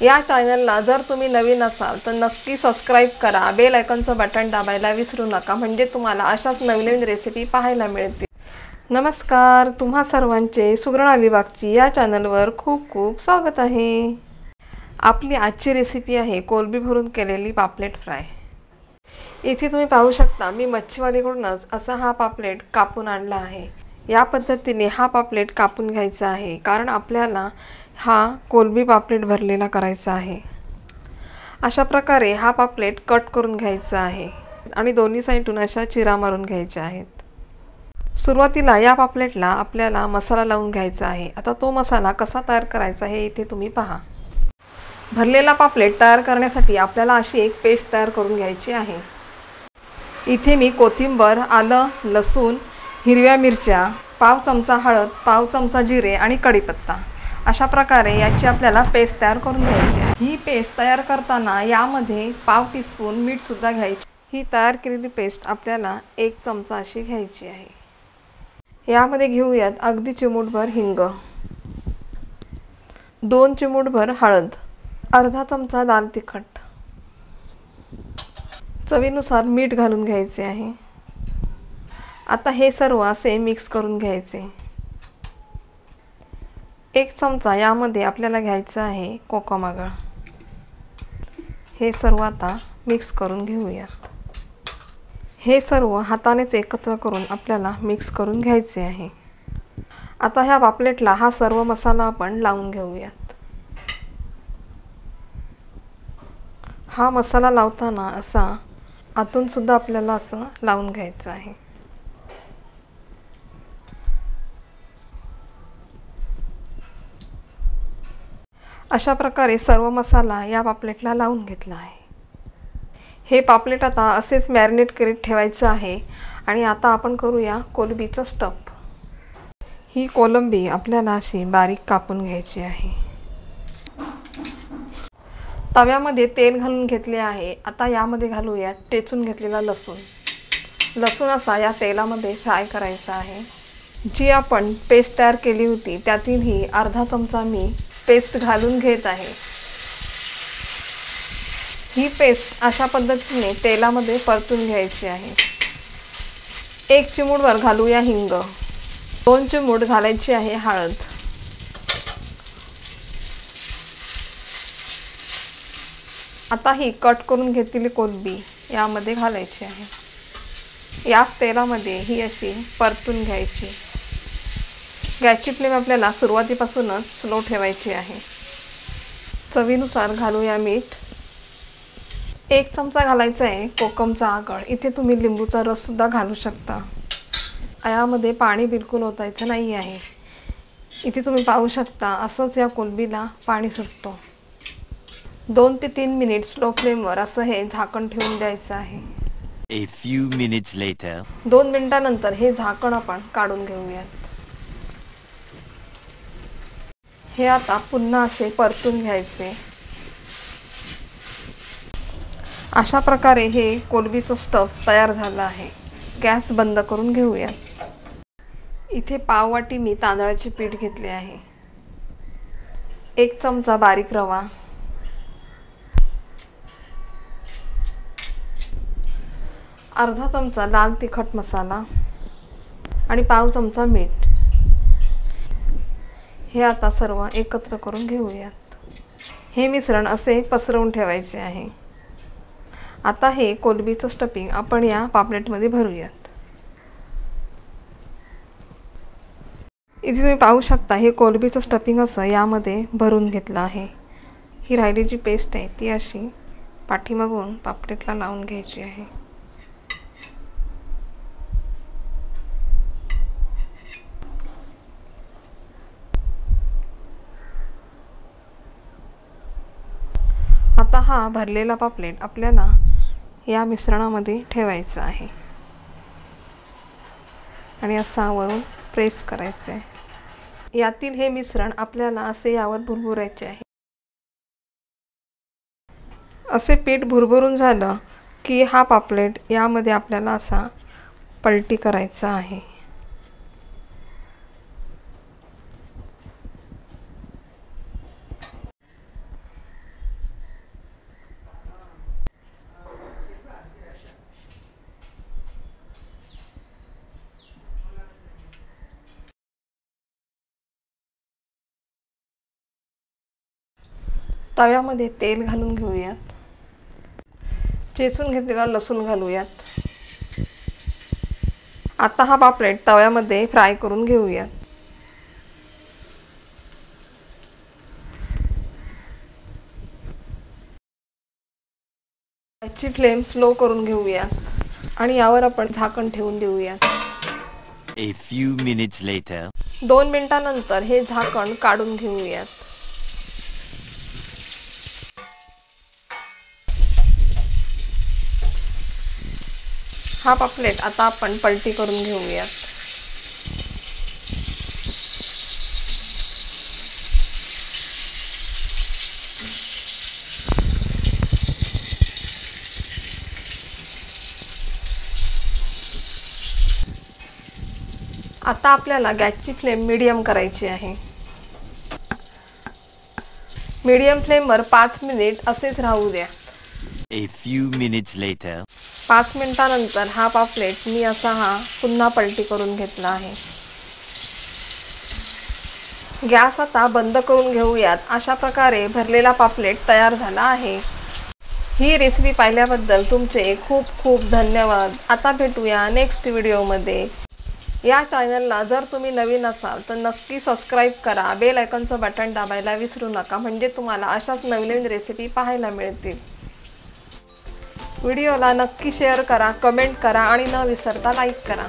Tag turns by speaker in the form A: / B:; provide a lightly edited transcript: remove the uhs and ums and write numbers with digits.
A: या चॅनलला जर तुम्ही नवीन असाल तर नक्की सबस्क्राईब करा, बेल आयकॉनचं बटन दाबायला विसरू नका, म्हणजे तुम्हाला अशाच नवीन रेसिपी पाहायला मिळतील। नमस्कार, तुम्हा सर्वांचे सुगरण अलिबागची या चॅनलवर खूप खूप स्वागत आहे। आपली आजची रेसिपी आहे कोलंबी भरून केलेली पापलेट फ्राय। इथे तुम्ही पाहू शकता मी मच्छीवालीकडूनच असा हा पापलेट कापून आणला आहे। या पद्धतीने हा पापलेट कापून घ्यायचा आहे, कारण आपल्याला हा कोलंबी पापलेट भरलेला करायचा आहे। अशा प्रकारे हा पापलेट कट करून घ्यायचा आहे आणि दोन्ही साइडून अशा चिरा मारून घ्यायच्या आहेत। सुरुवातीला या पापलेटला आपल्याला मसाला लावून घ्यायचा आहे। आता तो मसाला कसा तयार करायचा हे इथे तुम्ही पहा। भरलेला पापलेट तयार करण्यासाठी आपल्याला अशी एक पेस्ट तयार करून घ्यायची आहे। इथे मी कोथिंबर, आलं, लसूण, हिरव्या मिरच्या, पाव चमचा हळद, पाव चमचा जिरे आणि कढीपत्ता अशा प्रकारे याची आपल्याला पेस्ट तयार करून घ्यायची आहे। ही पेस्ट तयार करताना यामध्ये पाव टीस्पून मीठ सुद्धा घ्यायचे। ही तयार केलेली पेस्ट आपल्याला 1 चमचा अशी घ्यायची आहे। यामध्ये घेऊयात अगदी चिमूटभर हिंग, 2 चिमूटभर हळद, अर्धा चमचा लाल तिखट, चवीनुसार मीठ घालून घ्यायचे आहे। आता हे सर्व असे मिक्स करून घ्यायचे। 1 चमचा यामध्ये आपल्याला घ्यायचा आहे कोकम आगळ। हे सर्व आता मिक्स करून घेऊयात। हे सर्व हातानेच एकत्र करून आपल्याला मिक्स करून घ्यायचे आहे। आता ह्या पापलेटला हा सर्व मसाला आपण लावून घेऊयात। हा मसाला लावताना असा आतून सुद्धा आपल्याला असं लावून घ्यायचं आहे। अशा प्रकारे सर्व मसाला या पापलेटला लावून घेतला आहे। हे पापलेट आता असेच मॅरिनेट करीत ठेवायचं आहे आणि आता आपण करूया कोलंबीचं स्टफ। ही कोलंबी आपल्याला अशी बारीक कापून घ्यायची आहे। तव्यामध्ये तेल घालून घेतले आहे। आता यामध्ये घालूया टेचून घेतलेला लसूण। लसूण असा या तेलामध्ये फ्राय करायचा आहे। जी आपण पेस्ट तयार केली होती त्यातील ही अर्धा चमचा मी पेस्ट घालून घेत आहे। ही पेस्ट अशा पद्धतीने तेलामध्ये परतून घ्यायची आहे। 1 चिमूटभर घालूया हिंग, 2 चिमूट घालायची आहे हळद, आता ही कट करून घेतलेली कोलंबी यामध्ये घालायची आहे। याच तेलामध्ये ही अशी परतून घ्यायची। गॅसची फ्लेम आपल्याला सुरुवातीपासूनच स्लो ठेवायची आहे। चवीनुसार घालूया मीठ, 1 चमचा घालायचा आहे कोकमचा आगळ। इथे तुम्ही लिंबूचा रस सुद्धा घालू शकता। यामध्ये पाणी बिलकुल ओतायचं नाही आहे। इथे तुम्ही पाहू शकता असंच या कोलंबीला पाणी सुटतो। 2 ते 3 मिनिट स्लो फ्लेमवर असं हे झाकण ठेवून द्यायचं आहे।
B: A few minutes later.
A: 2 मिनिटांनंतर हे झाकण आपण काढून घेऊयात। हे आता पुन्हा असे परतून घ्यायचे। अशा प्रकारे हे कोलंबीचं स्टफ तयार झालं आहे। गॅस बंद करून घेऊयात। इथे पाव वाटी मी तांदळाचे पीठ घेतले आहे। 1 चमचा बारीक रवा, अर्धा चमचा लाल तिखट मसाला आणि पाव चमचा मीठ। हे आता सर्व एकत्र करून घेऊयात। हे मिश्रण असे पसरवून ठेवायचे आहे। आता हे कोलंबीचं स्टफिंग आपण या पापलेटमध्ये भरूयात। इथे तुम्ही पाहू शकता हे कोलंबीचं स्टफिंग असं यामध्ये भरून घेतलं आहे। ही राहिलेली पेस्ट आहे ती अशी पाठीमागून पापलेटला लावून घ्यायची आहे। आता हा भरलेला पापलेट आपल्याला या मिश्रणामध्ये ठेवायचा आहे आणि असा वरून प्रेस करायचं आहे। यातील हे मिश्रण आपल्याला असे यावर भुरभुरायचे आहे। असे पीठ भुरभुरून झालं की हा पापलेट यामध्ये आपल्याला असा पलटी करायचा आहे। तव्यामध्ये तेल घालून घेऊयात. चेचून घेतलेला लसूण घालूयात. आता हा पापलेट तव्यामध्ये फ्राय करून घेऊयात. गॅसची फ्लेम स्लो करून घेऊयात आणि यावर आपण झाकण ठेवून देऊयात.
B: A few minutes later.
A: 2 मिनिटांनंतर हे झाकण काढून घेऊयात. हा पापलेट आता आपण पलटी करून घेऊयात. आता आपल्याला गॅसची फ्लेम मीडियम करायची आहे. मीडियम फ्लेमवर 5 मिनिट असेच राहू द्या.
B: A few minutes later.
A: 5 मिनिटांनंतर हा पापलेट मी असा पुन्हा पलटी करून घेतला आहे. गॅस आता बंद करून घेऊयात. अशा प्रकारे भरलेला पापलेट तयार झाला आहे. ही रेसिपी पाहिल्याबद्दल तुमचे खूप खूप धन्यवाद. आता भेटूया नेक्स्ट व्हिडिओमध्ये. या चॅनलला जर तुम्ही नवीन असाल तर नक्की सबस्क्राईब करा. बेल आयकॉनचं बटन दाबायला विसरू नका, म्हणजे तुम्हाला अशाच नवीन रेसिपी पाहायला मिळतील. व्हिडिओला नक्की शेअर करा, कमेंट करा आणि न विसरता लाईक करा.